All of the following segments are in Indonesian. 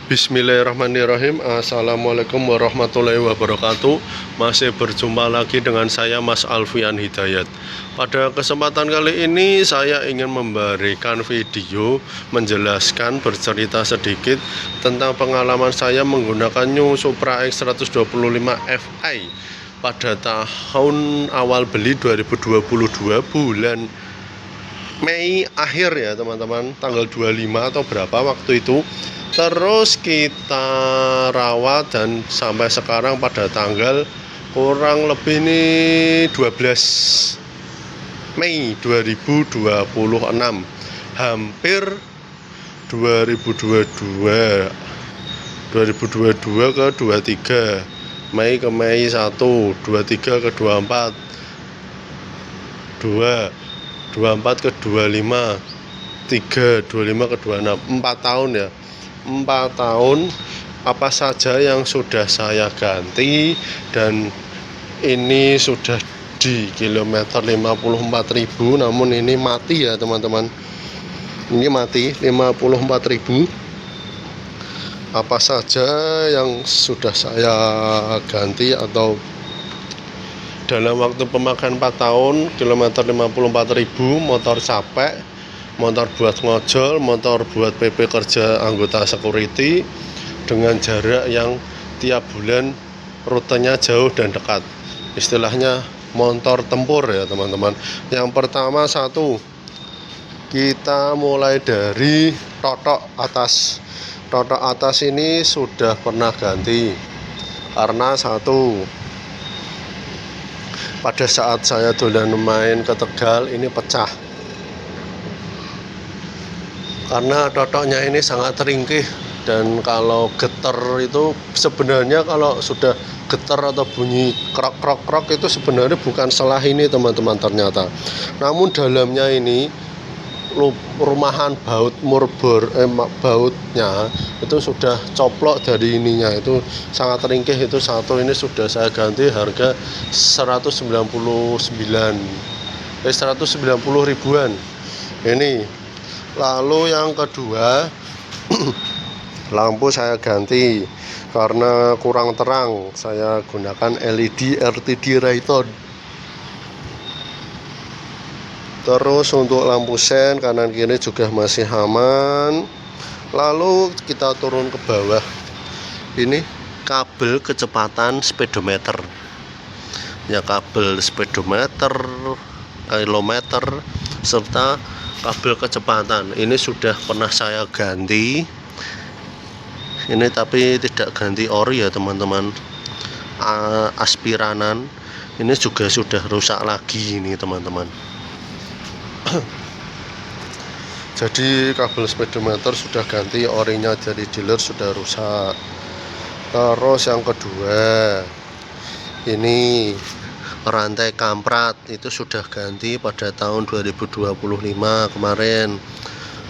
Bismillahirrahmanirrahim. Assalamualaikum warahmatullahi wabarakatuh. Masih berjumpa lagi dengan saya Mas Alfian Hidayat. Pada kesempatan kali ini saya ingin memberikan video menjelaskan bercerita sedikit tentang pengalaman saya menggunakan New Supra X125 Fi pada tahun awal beli 2022 bulan Mei akhir ya teman-teman, tanggal 25 atau berapa waktu itu. Terus kita rawat dan sampai sekarang pada tanggal kurang lebih ini 12 Mei 2026, hampir 2022 ke 23, Mei ke Mei 1, 23 ke 24, 24 ke 25, 3, 25 ke 26, 4 tahun ya. 4 tahun apa saja yang sudah saya ganti, dan ini sudah di kilometer 54.000, namun ini mati ya teman-teman. Ini mati 54.000. Apa saja yang sudah saya ganti atau dalam waktu pemakaian 4 tahun, kilometer 54.000, motor capek, motor buat ngojol, motor buat PP kerja anggota security, dengan jarak yang tiap bulan rutenya jauh dan dekat. Istilahnya motor tempur ya teman-teman. Yang pertama, satu, kita mulai dari totok atas. Totok atas ini sudah pernah ganti karena satu, pada saat saya dolan main ke Tegal ini pecah. Karena totoknya ini sangat ringkih, dan kalau getar itu sebenarnya kalau sudah getar atau bunyi krok itu sebenarnya bukan salah ini teman-teman ternyata. Namun dalamnya ini rumahan baut bautnya itu sudah coplok dari ininya, itu sangat ringkih. Itu satu, ini sudah saya ganti harga 190 ribuan ini. Lalu yang kedua, lampu saya ganti karena kurang terang, saya gunakan LED RTD Rayton. Terus untuk lampu sen kanan kiri juga masih aman. Lalu kita turun ke bawah, ini kabel kecepatan speedometer ya, kabel speedometer, kilometer, serta kabel kecepatan ini sudah pernah saya ganti. Ini tapi tidak ganti ori ya teman-teman, aspiranan. Ini juga sudah rusak lagi ini teman-teman. Jadi kabel speedometer sudah ganti, orinya dari dealer sudah rusak. Terus yang kedua, ini rantai kamprat itu sudah ganti pada tahun 2025 kemarin.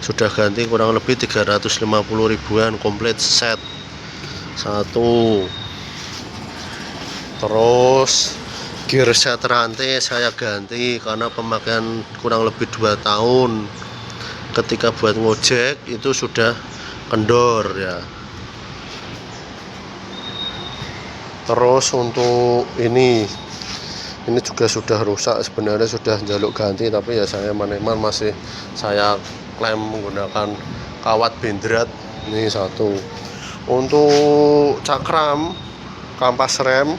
Sudah ganti kurang lebih 350 ribuan komplit set satu. Terus gear set rantai saya ganti karena pemakaian kurang lebih 2 tahun. Ketika buat ngojek itu sudah kendor ya. Terus untuk ini juga sudah rusak, sebenarnya sudah jaluk ganti, tapi ya saya meneman masih saya klaim menggunakan kawat bendrat. Ini satu. Untuk cakram, kampas rem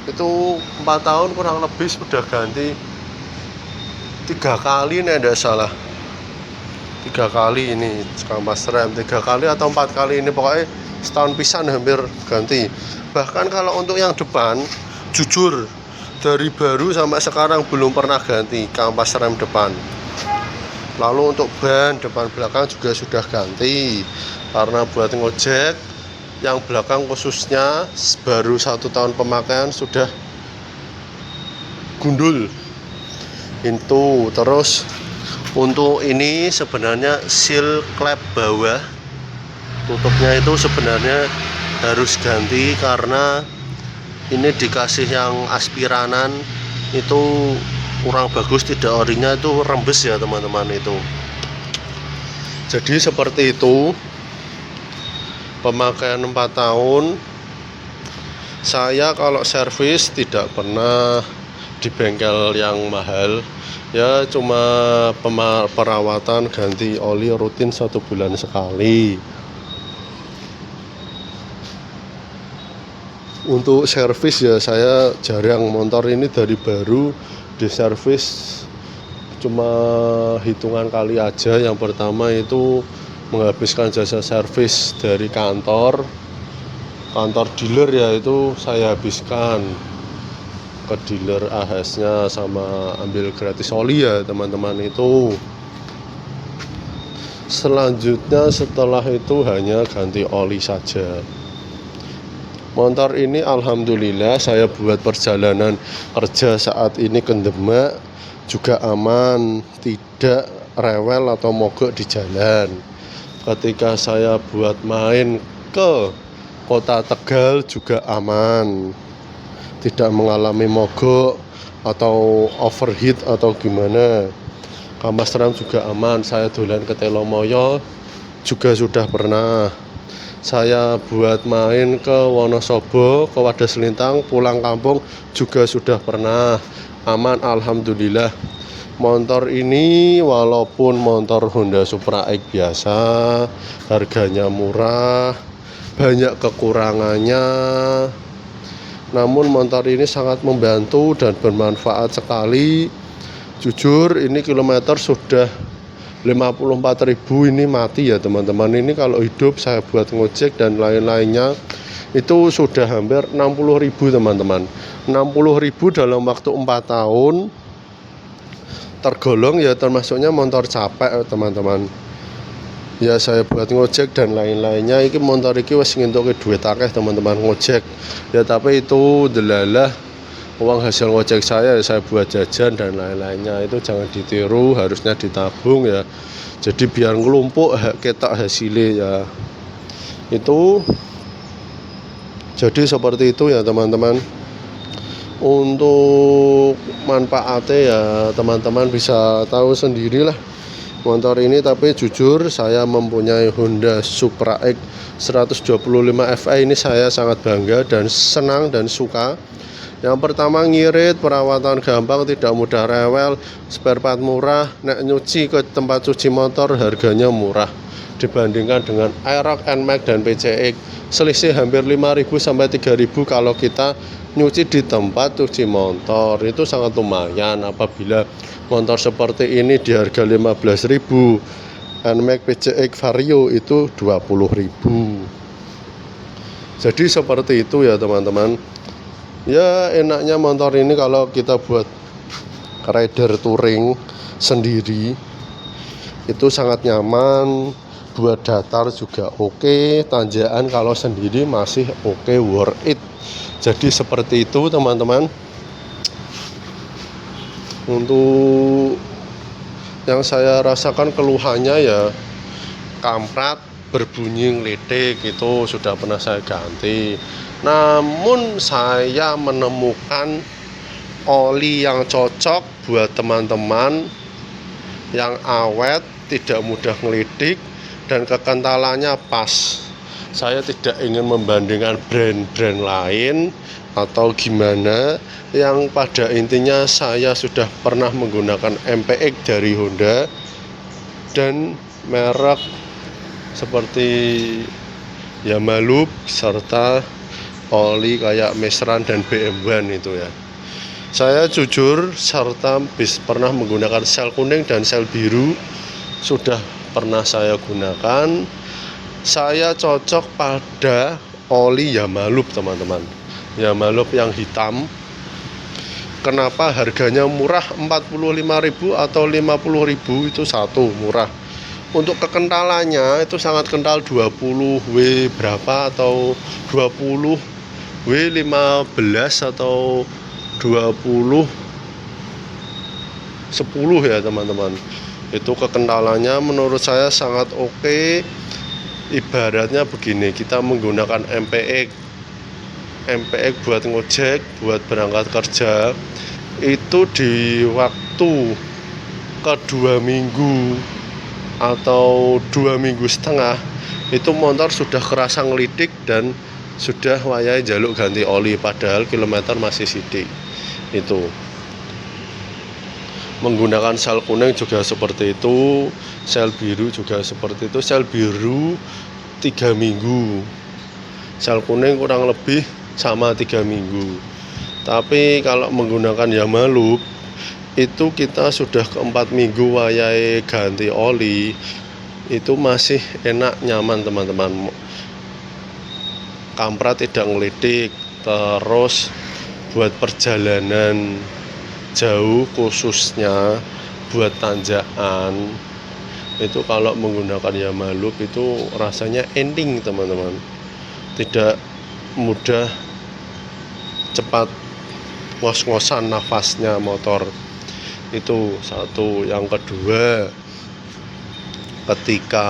itu 4 tahun kurang lebih sudah ganti 3 kali ini, tidak salah 3 kali ini kampas rem, 3 kali atau 4 kali ini, pokoknya setahun pisan hampir ganti. Bahkan kalau untuk yang depan, jujur dari baru sampai sekarang belum pernah ganti kampas rem depan. Lalu untuk ban depan belakang juga sudah ganti, karena buat ngojek yang belakang khususnya baru 1 tahun pemakaian sudah gundul itu. Terus untuk ini sebenarnya seal klep bawah tutupnya itu sebenarnya harus ganti, karena ini dikasih yang aspiranan itu kurang bagus, tidak orinya itu rembes ya teman-teman itu. Jadi seperti itu. pemakaian 4 tahun. Saya kalau servis tidak pernah di bengkel yang mahal, ya cuma perawatan ganti oli rutin 1 bulan sekali. Untuk servis ya saya jarang, motor ini dari baru diservis cuma hitungan kali aja. Yang pertama itu menghabiskan jasa servis dari kantor dealer, ya itu saya habiskan ke dealer AHS-nya sama ambil gratis oli ya teman-teman itu. Selanjutnya setelah itu hanya ganti oli saja. Motor ini alhamdulillah saya buat perjalanan kerja saat ini ke Demak juga aman, tidak rewel atau mogok di jalan. Ketika saya buat main ke kota Tegal juga aman, tidak mengalami mogok atau overheat atau gimana. Kampas rem juga aman. Saya dolan ke Telomoyo juga sudah pernah. Saya buat main ke Wonosobo, ke Wadas Lintang, pulang kampung juga sudah pernah. Aman alhamdulillah. Motor ini walaupun motor Honda Supra X biasa, harganya murah, banyak kekurangannya, namun motor ini sangat membantu dan bermanfaat sekali. Jujur ini kilometer sudah 54.000 ini mati ya teman-teman. Ini kalau hidup saya buat ngojek dan lain-lainnya itu sudah hampir 60.000 teman-teman. 60.000 dalam waktu 4 tahun tergolong ya termasuknya motor capek teman-teman. Ya saya buat ngojek dan lain-lainnya, ini motor iki wis ngentuke duit akeh teman-teman ngojek. Ya tapi itu delalah uang hasil ngojek saya buat jajan dan lain-lainnya, itu jangan ditiru, harusnya ditabung ya. Jadi biar ngelumpuk ketok hasilnya ya. Itu jadi seperti itu ya teman-teman. Untuk manfaatnya ya teman-teman bisa tahu sendirilah motor ini. Tapi jujur saya mempunyai Honda Supra X 125 Fi ini saya sangat bangga dan senang dan suka. Yang pertama ngirit, perawatan gampang, tidak mudah rewel, spare part murah, nek nyuci ke tempat cuci motor harganya murah dibandingkan dengan Aerox, NMAX dan PCX. Selisih hampir 5.000 sampai 3.000 kalau kita nyuci di tempat cuci motor. Itu sangat lumayan apabila motor seperti ini di harga 15.000. NMAX PCX Vario itu 20.000. Jadi seperti itu ya teman-teman. Ya enaknya motor ini kalau kita buat rider touring sendiri itu sangat nyaman, buat datar juga oke, tanjakan kalau sendiri masih oke, worth it. Jadi seperti itu teman-teman. Untuk yang saya rasakan keluhannya ya kamprat, berbunyi ngeletik, itu sudah pernah saya ganti. Namun saya menemukan oli yang cocok buat teman-teman, yang awet, tidak mudah ngelidik, dan kekentalannya pas. Saya tidak ingin membandingkan brand-brand lain atau gimana. Yang pada intinya saya sudah pernah menggunakan MPX dari Honda dan merek seperti Yamaha serta oli kayak Mesran dan BMW itu ya. Saya jujur serta pernah menggunakan sel kuning dan sel biru, sudah pernah saya gunakan. Saya cocok pada oli Yamaha teman-teman, Yamaha yang hitam. Kenapa harganya murah, 45.000 atau 50.000 itu satu, murah. Untuk kekentalannya itu sangat kental, 20W berapa atau 20W15 atau 2010 ya teman-teman. Itu kekentalannya menurut saya sangat oke. Ibaratnya begini, kita menggunakan MPX buat ngojek, buat berangkat kerja, itu di waktu kedua minggu atau 2,5 minggu itu motor sudah kerasa ngelidik dan sudah wayai jaluk ganti oli, padahal kilometer masih sidik. Itu menggunakan sel kuning juga seperti itu, sel biru juga seperti itu. Sel biru 3 minggu, sel kuning kurang lebih sama 3 minggu. Tapi kalau menggunakan Yamaha Loop itu kita sudah ke 4 minggu wayai ganti oli, itu masih enak, nyaman teman-teman. Kamprat tidak ngelidik. Terus buat perjalanan jauh, khususnya buat tanjakan, itu kalau menggunakan Yamaha Loop itu rasanya ending teman-teman, tidak mudah cepat ngos-ngosan nafasnya motor. Itu satu. Yang kedua, ketika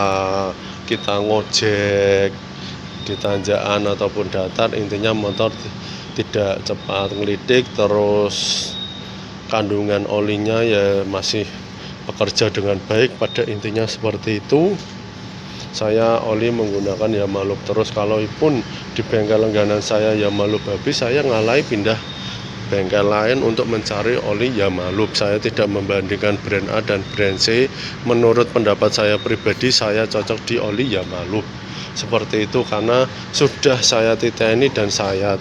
kita ngojek di tanjakan ataupun datar, intinya motor tidak cepat ngelidik, terus kandungan olinya ya masih bekerja dengan baik. Pada intinya seperti itu. Saya oli menggunakan Yamaha Loop terus. Kalaupun di bengkel langganan saya Yamaha Loop habis, saya ngalai pindah bengkel lain untuk mencari oli Yamaha Loop. Saya tidak membandingkan brand A dan brand C. Menurut pendapat saya pribadi, saya cocok di oli Yamaha Loop. Seperti itu, karena sudah saya titeni dan saya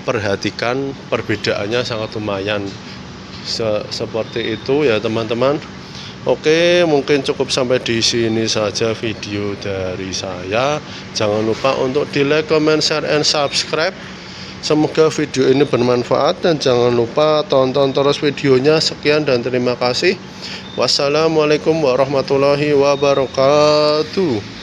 perhatikan perbedaannya sangat lumayan. Seperti itu ya teman-teman. Oke, mungkin cukup sampai di sini saja video dari saya. Jangan lupa untuk di like, comment, share, and subscribe. Semoga video ini bermanfaat dan jangan lupa tonton terus videonya. Sekian dan terima kasih. Wassalamualaikum warahmatullahi wabarakatuh.